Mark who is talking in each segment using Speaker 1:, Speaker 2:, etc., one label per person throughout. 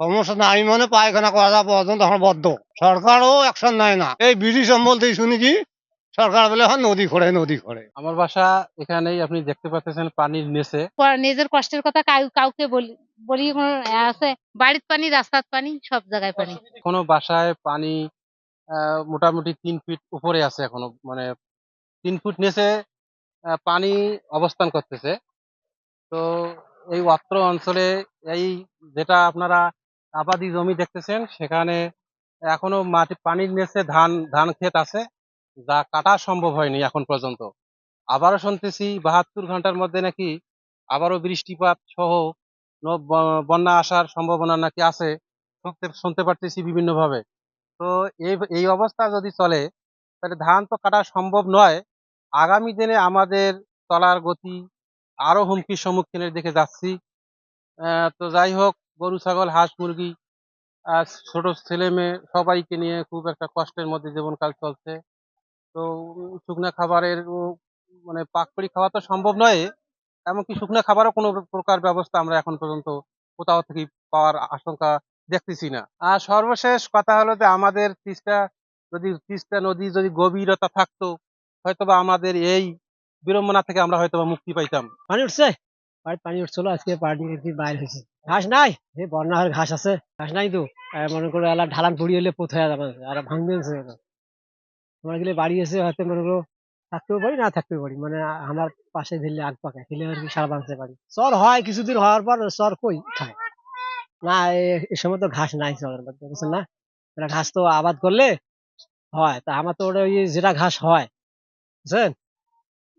Speaker 1: সমস্যা নাই মানে পায়খানা করা পর্যন্ত এখন বদ্ধ। সরকারও অ্যাকশন নেয় না। এই ব্রিটিশ আমল থেকে শুনি কি সরকার বলে হ্যাঁ নদী খোঁড়ে নদী খোঁড়ে।
Speaker 2: আমার বাসা এখানেই, আপনি দেখতে পাচ্ছেন পানির নিচে।
Speaker 3: নিজের কষ্টের কথা কাউকে বলি কোনো আছে? বাড়ির পানি, রাস্তার পানি, সব জায়গায় পানি।
Speaker 2: কোনো বাসায় পানি মোটামুটি 3 ফিট উপরে আছে এখনো, মানে 3 ফুট নিচে পানি অবস্থান করতেছে। তো এই অত্র অঞ্চলে এই যেটা আপনারা আবাদি জমি দেখতেছেন, সেখানে এখনো পানির নিচে ধান ক্ষেত আছে, যা কাটা সম্ভব হয়নি এখন পর্যন্ত। আবারও শুনতেছি 72 ঘন্টার মধ্যে নাকি আবারও বৃষ্টিপাত সহ বন্যা আসার সম্ভাবনা নাকি আছে, শুনতে পারতেছি বিভিন্ন ভাবে। তো এই অবস্থা যদি চলে, তাহলে ধান তো কাটা সম্ভব নয়। আগামী দিনে আমাদের চলার গতি আরো হুমকির সম্মুখীনের দিকে যাচ্ছি। তো যাই হোক, গরু ছাগল হাঁস মুরগি ছোট ছেলে মেয়ে সবাইকে নিয়ে খুব একটা কষ্টের মধ্যে জীবনকাল চলছে। তো শুকনা খাবারের মানে পাক করে খাওয়া তো সম্ভব নয়, এমনকি শুকনা খাবারও কোনো প্রকার ব্যবস্থা আমরা এখন পর্যন্ত কোথাও থেকে পাওয়ার আশঙ্কা দেখতেছি না। আর সর্বশেষ কথা হলো যে আমাদের তিস্তা নদী যদি গভীরতা থাকতো, হয়তোবা আমাদের এই বিড়ম্বনা থেকে আমরা হয়তোবা মুক্তি পাইতাম।
Speaker 4: পানি উঠছে, বাড়িতে পানি উঠছিল, আজকে পানি বাইরে হয়েছে। ঘাস নাই, এই বন্যার ঘাস আছে, ঘাস নাই তো। মনে করো এলা ঢালান পড়ি হলে পোত হয়ে যাবে, আর ভাঙবে তোমার গেলে বাড়ি এসে হয়তো মনে করো থাকতেও পারি না থাকতেও পারি, মানে আমার পাশে ধরলে আগ পাকে খেলে আর কি সারা বাঁধতে পারি। চর হয় কিছুদিন হওয়ার পর চর কই খায় না, এই সময় তো ঘাস নাই চরের মধ্যে, বুঝছেন না? মানে ঘাস তো আবাদ করলে হয়, তা আমার তো ওটা ওই যেটা ঘাস হয়, বুঝছেন,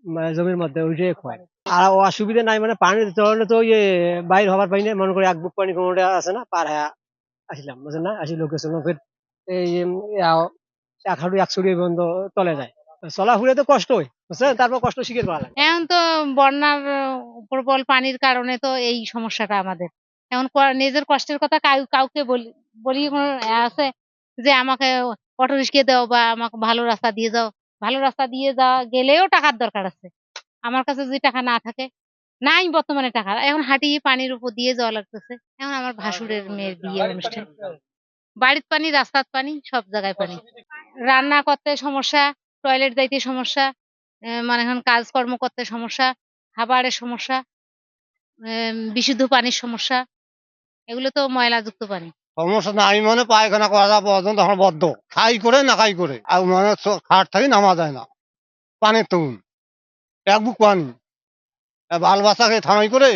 Speaker 4: মানে জমির মধ্যে ওইটাই খোয়ায়। আর অসুবিধা নাই, মানে পানির ধরনে তো ইয়ে বাইর হবার পাই না, মনে করি এক বুক পানি কোনোটা আছে না, পার হ্যাঁ আসলাম, বুঝলেন না? আসি লোকের সঙ্গে ফের এই এক হাঁটু 100 পর্যন্ত তলে যায়। চলাফুরে তো কষ্ট হয়, বুঝছেন, তারপর কষ্ট স্বীকার করা লাগে।
Speaker 3: এখন তো বন্যার প্রবল পানির কারণে তো এই সমস্যাটা আমাদের। এখন নিজের কষ্টের কথা কাউকে বলি কোনো আছে? যে আমাকে অটো রিক্সা দাও বা আমাকে ভালো রাস্তা দিয়ে যাও। ভালো রাস্তা দিয়ে যাওয়া গেলেও টাকার দরকার আছে। আমার কাছে যদি টাকা না থাকে, নাই বর্তমানে টাকা, এখন হাঁটিয়ে পানির উপর দিয়ে যাওয়া লাগতেছে। এখন আমার ভাসুরের মেয়ের বিয়ে অনুষ্ঠান, বাড়ির পানি, রাস্তার পানি, সব জায়গায় পানি। রান্না করতে সমস্যা, টয়লেট যাইতে সমস্যা, মানে এখন কাজকর্ম করতে সমস্যা, খাবারের সমস্যা, বিশুদ্ধ পানির সমস্যা। এগুলো তো ময়লাযুক্ত পানি।
Speaker 1: সমস্যা নাই মানে পায়খানা করা পর্যন্ত এখন বদ্ধ। খাই করে না খাই করে আর মানে খাট থেকে নামা যায় না। পানির তরুণ এক বুক পানি, বাল বাচ্চাকে থামাই করে,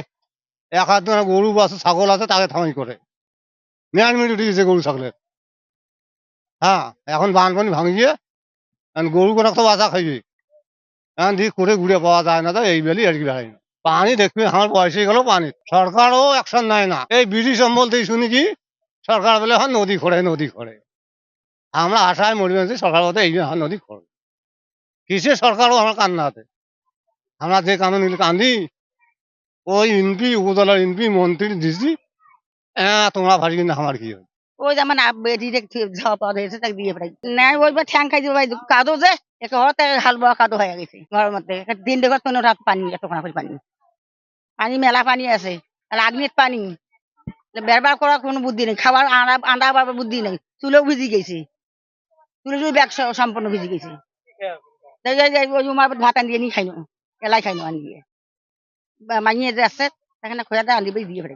Speaker 1: এক হাত গরু আছে ছাগল আছে তাকে থামাই করে মেয়ার মিট উঠে গেছে গরু ছাগলের। হ্যাঁ, এখন বানপানি ভাঙিয়ে গরু কোনো তো বাচ্চা খাইবে, এখন দিয়ে করে ঘুরে পাওয়া যায় না, তো এই বেলি আর কি বেড়াই না। পানি দেখবি আমার বয়সে গেল পানি, সরকারও অ্যাকশন নেয় না। এই ব্রিটিশ আমল থেকে শুনি কি সরকার বলে হ্যাঁ নদী খোঁড়ে নদী খোঁড়ে। আমরা আশায় মরি আছি সরকার বলতে এই হ্যাঁ নদী খোঁড়ে। কিসে সরকারও আমার কান্না আছে, আমরা যে কানুন কান্দি ওই এমপি উপজেলার এমপি মন্ত্রী দিছি, হ্যাঁ তোমরা ভারি কিন্তু আমার কি হয়।
Speaker 5: ওই যেমন ডিরেক্ট যাওয়া পাওয়া হয়েছে তাকে দিয়ে ফেলাই নাই, ওই ঠ্যাং খাই দিয়ে কাদো যে একে হতে হাল বোয়া কাদো হয়ে গেছে ঘরের মধ্যে। দিন দেখো পানি, এতক্ষণ করে পানি, পানি মেলা পানি আছে, আর আগ্নির পানি বেরবার করার কোনো বুদ্ধি নেই, খাবার আন্ডা বাবার বুদ্ধি নেই। চুলেও ভিজি গেছে, চুলে ব্যাগ সম্পূর্ণ ভিজি গেছে। ওই ভাত আনিয়ে নি খাইনো, এলাই খাইনো আনিয়ে মাইয়ে যে আছে সেখানে খোঁজা দিয়ে আনিয়ে দিয়ে ফেলে।